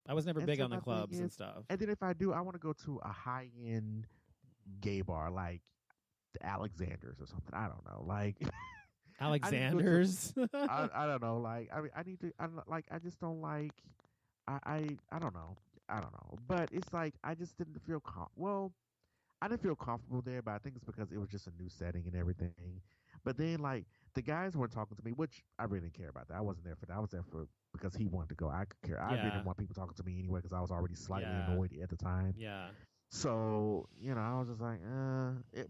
I was never And big so on the my thing clubs and is, stuff. and then if I do, I want to go to a high end gay bar like the Alexander's or something. I don't know. Like I need to go to. Alexander's. I don't know. Like I mean, I need to. I'm not- like I just don't like. I don't know. I don't know. But it's like I just didn't feel well. I didn't feel comfortable there, but I think it's because it was just a new setting and everything. But then, like, the guys weren't talking to me, which I really didn't care about that. I wasn't there for that. I was there for because he wanted to go. I could care. I really didn't Yeah. want people talking to me anyway because I was already slightly Yeah. annoyed at the time. Yeah. So I was just like,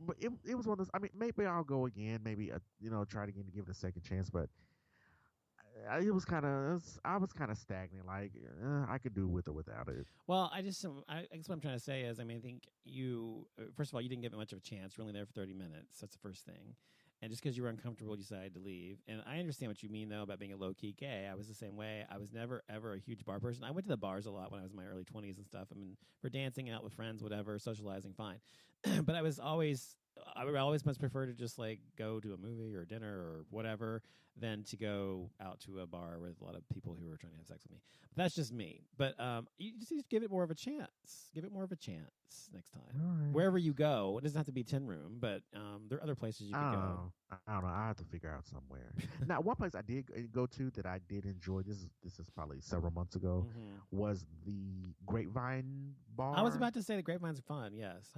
but it was one of those. I mean, maybe I'll go again. Maybe try it again to give it a second chance. But it was kind of I was kind of stagnant. Like I could do with or without it. Well, I guess what I'm trying to say is, I mean, I think you, first of all, you didn't give it much of a chance. You're only there for 30 minutes. That's the first thing. And just because you were uncomfortable, you decided to leave. And I understand what you mean, though, about being a low-key gay. I was the same way. I was never, ever a huge bar person. I went to the bars a lot when I was in my early 20s and stuff. I mean, for dancing out with friends, whatever, socializing, fine. But I would always much prefer to just like go to a movie or dinner or whatever than to go out to a bar with a lot of people who are trying to have sex with me. But that's just me. But you just need to give it more of a chance. Give it more of a chance next time. Right. Wherever you go, it doesn't have to be Tin Room, but there are other places you could go. I don't know. I have to figure out somewhere. Now, one place I did go to that I did enjoy. This is probably several months ago. Mm-hmm. Was the Grapevine bar. I was about to say the Grapevine's fun. Yes.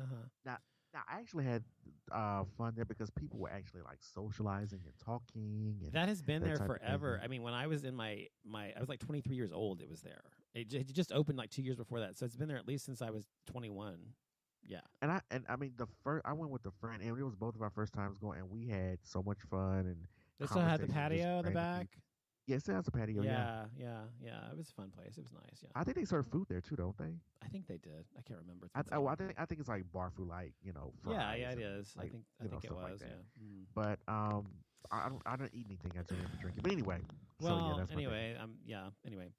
Now I actually had fun there because people were actually like socializing and talking. And that has been there forever. Thing. I mean, when I was in I was like 23 years old. It was there. It just opened like 2 years before that, so it's been there at least since I was 21. Yeah. And I mean I went with a friend, and it was both of our first times going, and we had so much fun. And They still had the patio in the back. Yes, it has a patio. Yeah. It was a fun place. It was nice. Yeah. I think they serve food there too, don't they? I think they did. I can't remember. I think it's like bar food, like fries. Yeah, it is. Like, I think it was. Like yeah. Mm. But I don't eat anything. I just drink it. But anyway. Well, anyway. Anyway,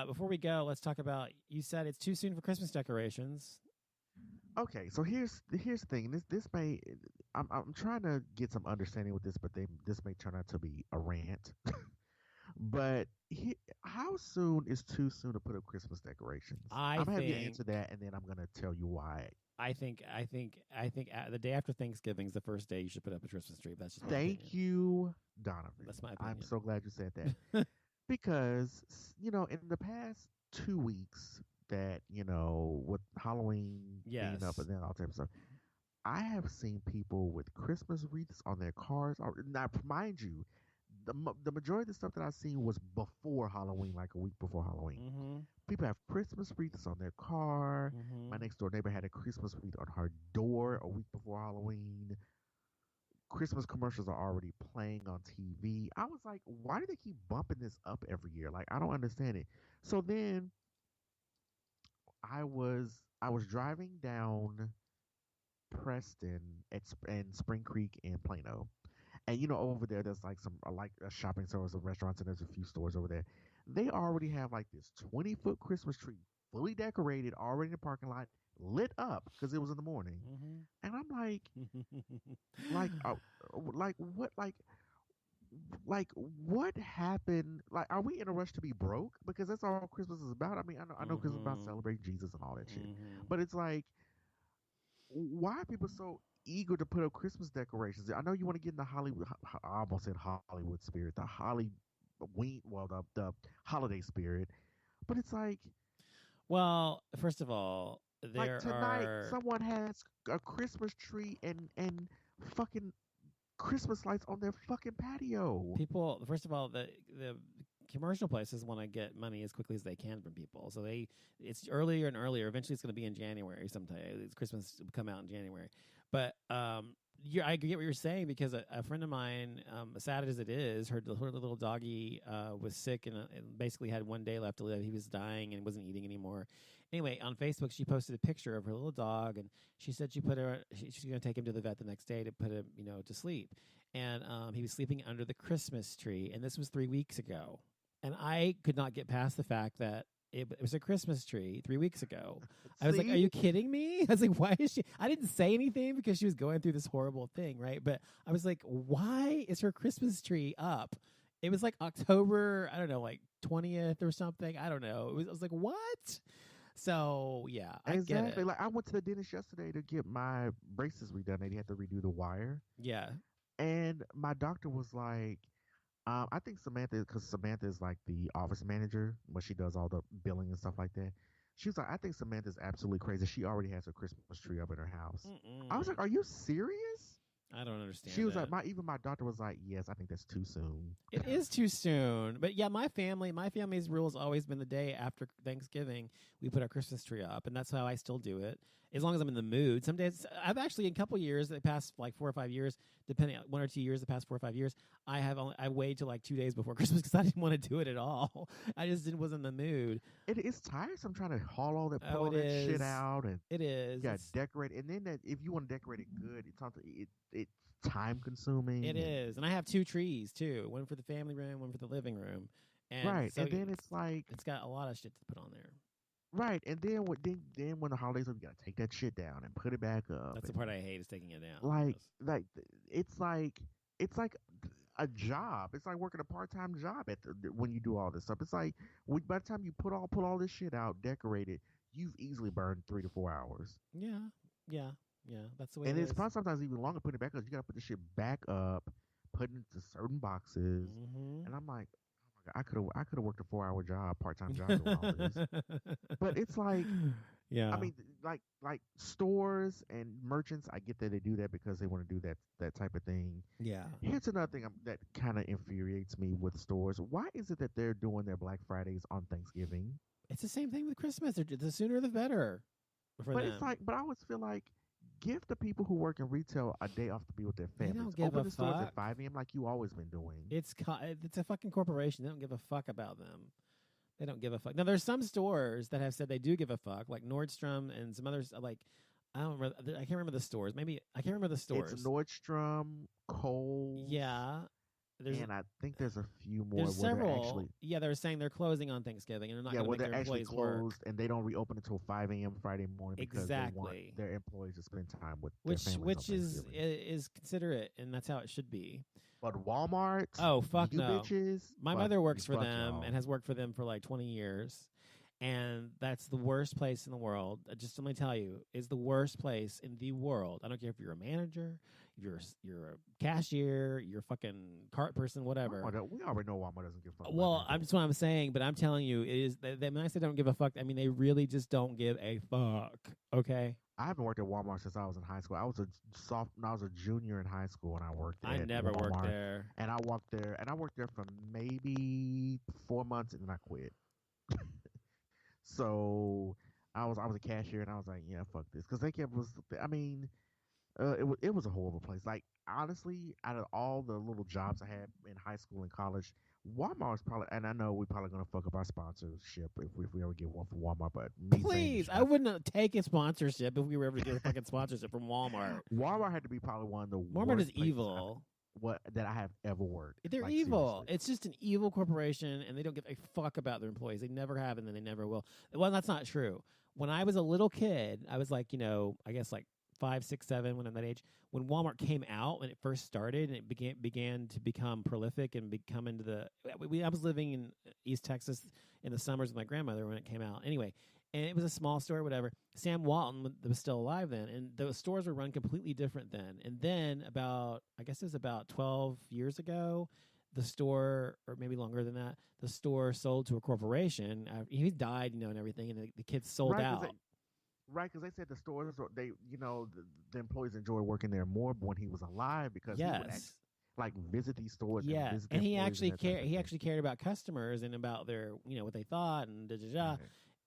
before we go, let's talk about. You said it's too soon for Christmas decorations. Okay, so here's the thing. This may I'm trying to get some understanding with this, but this may turn out to be a rant. But how soon is too soon to put up Christmas decorations? I'm gonna have you answer that, and then I'm gonna tell you why. I think the day after Thanksgiving is the first day you should put up a Christmas tree. That's just Thank you, Donovan. That's my opinion. I'm so glad you said that because in the past 2 weeks that with Halloween being up and then all types of stuff, I have seen people with Christmas wreaths on their cars. Now, mind you, the majority of the stuff that I've seen was before Halloween, like a week before Halloween. Mm-hmm. People have Christmas wreaths on their car. Mm-hmm. My next door neighbor had a Christmas wreath on her door a week before Halloween. Christmas commercials are already playing on TV. I was like, why do they keep bumping this up every year? Like, I don't understand it. So then I was driving down Preston and Spring Creek and Plano. And over there, there's like a shopping center, some restaurants, and there's a few stores over there. They already have like this 20-foot Christmas tree, fully decorated, already in the parking lot, lit up because it was in the morning. Mm-hmm. And I'm like, what happened? Like, are we in a rush to be broke? Because that's all Christmas is about. I mean, I know Christmas is about celebrating Jesus and all that shit, but it's like, why are people so eager to put up Christmas decorations? I know you want to get in the Hollywood. I almost said Hollywood spirit, the holiday spirit, but it's like, well, first of all, tonight someone has a Christmas tree and fucking Christmas lights on their fucking patio. People, first of all, the commercial places want to get money as quickly as they can from people, so it's earlier and earlier. Eventually, it's going to be in January sometime. It's Christmas will come out in January, but I get what you're saying because a friend of mine, sad as it is, her little doggy was sick and basically had 1 day left to live. He was dying and wasn't eating anymore. Anyway, on Facebook, she posted a picture of her little dog, and she said she's going to take him to the vet the next day to put him, to sleep. And he was sleeping under the Christmas tree, and this was 3 weeks ago. And I could not get past the fact that it was a Christmas tree 3 weeks ago. I was like, are you kidding me? I was like, why is she? I didn't say anything because she was going through this horrible thing, right? But I was like, why is her Christmas tree up It was like October, I don't know, like 20th or something. I don't know. I was like, what? So yeah, I get it. Like I went to the dentist yesterday to get my braces redone. They had to redo the wire, Yeah. and my doctor was like, I think Samantha, because Samantha is like the office manager when she does all the billing and stuff like that. She was like, I think Samantha's absolutely crazy. She already has a Christmas tree up in her house. I was like, are you serious? I don't understand. She was that. like, even my doctor was like, yes, I think that's too soon. It is too soon. But yeah, my family's rule has always been the day after Thanksgiving, we put our Christmas tree up. And that's how I still do it, as long as I'm in the mood. Some days, I've actually, in a couple years, the past like 4 or 5 years, depending on 1 or 2 years, the past 4 or 5 years, I waited till like 2 days before Christmas because I didn't want to do it at all. I just wasn't in the mood. It is tiresome trying to haul all that, pull all that shit out. And it is. Yeah, decorate. And then if you want to decorate it good, it's time consuming. It is. And I have 2 trees too, one for the family room, one for the living room. And right. So and then it's like, it's got a lot of shit to put on there. Right. And then when the holidays are, you gotta take that shit down and put it back up. That's the part I hate, is taking it down. It's like a job. It's like working a part-time job when you do all this stuff. It's like by the time you put all this shit out, decorate it, you've easily burned 3 to 4 hours. Yeah. That's the way. And it's is. probably sometimes even longer putting it back up. You gotta put the shit back up, put it into certain boxes, and I'm like, oh my God, I could have worked a 4-hour job, part-time job doing all this. But it's like, yeah. I mean, like stores and merchants, I get that they do that because they want to do that type of thing. Yeah. Here's another thing that kind of infuriates me with stores. Why is it that they're doing their Black Fridays on Thanksgiving? It's the same thing with Christmas. The sooner the better. It's like, but I always feel like, give the people who work in retail a day off to be with their families. They don't give Open a the stores fuck. at 5 a.m. like you always been doing. It's a fucking corporation. They don't give a fuck about them. They don't give a fuck. Now, there's some stores that have said they do give a fuck, like Nordstrom and some others. Like, I can't remember the stores. Maybe I can't remember the stores. It's Nordstrom, Kohl's. Yeah. And I think there's a few more. There's several. They're saying they're closing on Thanksgiving and they're not going to make their employees closed work. And they don't reopen until 5 a.m. Friday morning because they want their employees to spend time with their families. Which is considerate, and that's how it should be. But Walmart, oh fuck no! Bitches, my mother works for them and has worked for them for like 20 years. And that's the worst place in the world. Just let me tell you, is the worst place in the world. I don't care if you're a manager, if you're a cashier, you're a fucking cart person, whatever. We already know Walmart doesn't give a fuck. Well, that's what I'm saying, but I'm telling you, it is. When I say don't give a fuck, I mean they really just don't give a fuck. Okay. I haven't worked at Walmart since I was in high school. I was a junior in high school, and I worked there. I never worked there. And I worked there for maybe 4 months, and then I quit. So I was a cashier, and I was like, yeah, fuck this, because it was a horrible place. Like, honestly, out of all the little jobs I had in high school and college, Walmart was probably, and I know we're probably gonna fuck up our sponsorship if we ever get one from Walmart, but please, I wouldn't take a sponsorship if we were ever to get a fucking sponsorship from Walmart. Walmart had to be probably one of the Walmart worst is evil. That I have ever worked. They're evil. Seriously. It's just an evil corporation, and they don't give a fuck about their employees. They never have, and then they never will. Well, that's not true. When I was a little kid, I was like, I guess like 5, 6, 7 when I'm that age. When Walmart came out, when it first started, and it began to become prolific and become into the. I was living in East Texas in the summers with my grandmother when it came out. Anyway. And it was a small store, whatever. Sam Walton was still alive then, and the stores were run completely different then. And then about 12 years ago, the store, or maybe longer than that, the store sold to a corporation. He died, and everything, and the kids sold out. Right, because they said the stores, the employees enjoy working there more when he was alive because he would actually, visit these stores. Yeah, and he actually cared. He actually cared about customers and about their, what they thought and da da da. Right.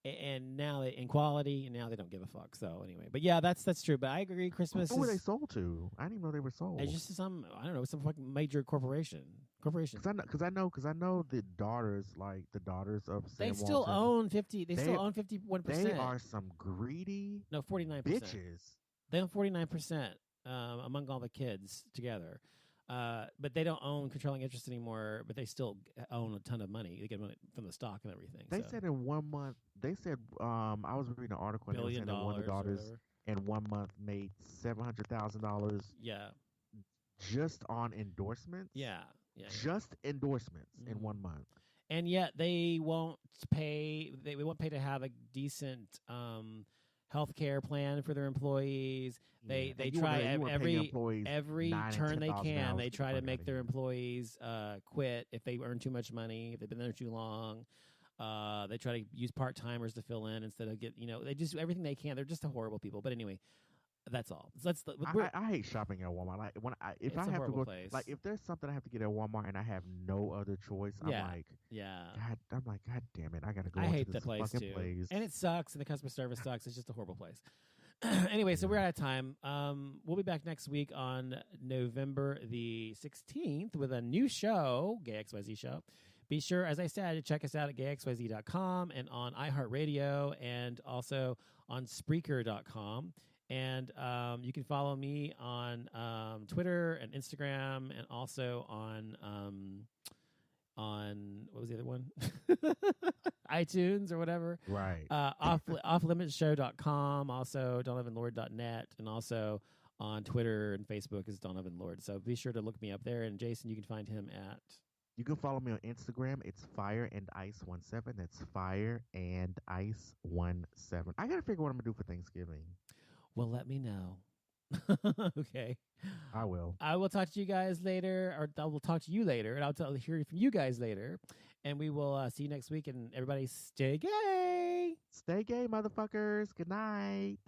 And now in quality, and now they don't give a fuck. So anyway, but yeah, that's true. But I agree. Christmas. Who were they sold to? I didn't even know they were sold. It's just some fucking major corporation. Because I know the daughters, the daughters of Sam They still Walton, own 50. They still own 51%. They are some greedy. No, 49%. Bitches. They own 49% among all the kids together. But they don't own controlling interest anymore, but they still own a ton of money. They get money from the stock and everything. They said in 1 month, I was reading an article and they said that one of the daughters in 1 month made $700,000. Yeah. Just on endorsements. Yeah. Yeah. Just endorsements in Mhm. 1 month. And yet they won't pay. They won't pay to have a decent health care plan for their employees. Yeah. They And you try want to pay your every employees every $9,000 and turn they can. $10,000. They Get the try to fuck make out of their here. employees quit if they earn too much money, if they've been there too long. They try to use part timers to fill in instead of they just do everything they can. They're just a horrible people. But anyway, that's all. So I hate shopping at Walmart. Like if it's I a have to horrible go, place. like if there's something I have to get at Walmart and I have no other choice, Yeah, yeah. I'm like, God damn it, I gotta go I into hate the this place fucking too, place. and it sucks, and the customer service sucks. It's just a horrible place. Anyway, so Yeah. we're out of time. We'll be back next week on November the 16th with a new show, GAYXYZ show. Be sure, as I said, to check us out at gayxyz.com and on iHeartRadio and also on Spreaker.com. And you can follow me on Twitter and Instagram and also on what was the other one? iTunes or whatever. Right. Offlimitshow.com, also donovanlord.net, and also on Twitter and Facebook is Donovan Lord. So be sure to look me up there. And Jason, you can find him at. You can follow me on Instagram. It's Fire and Ice 17. That's Fire and Ice 17. I gotta figure what I'm gonna do for Thanksgiving. Well, let me know. Okay. I will. I will talk to you guys later, or I will talk to you later, and I'll hear from you guys later. And we will see you next week. And everybody stay gay. Stay gay, motherfuckers. Good night.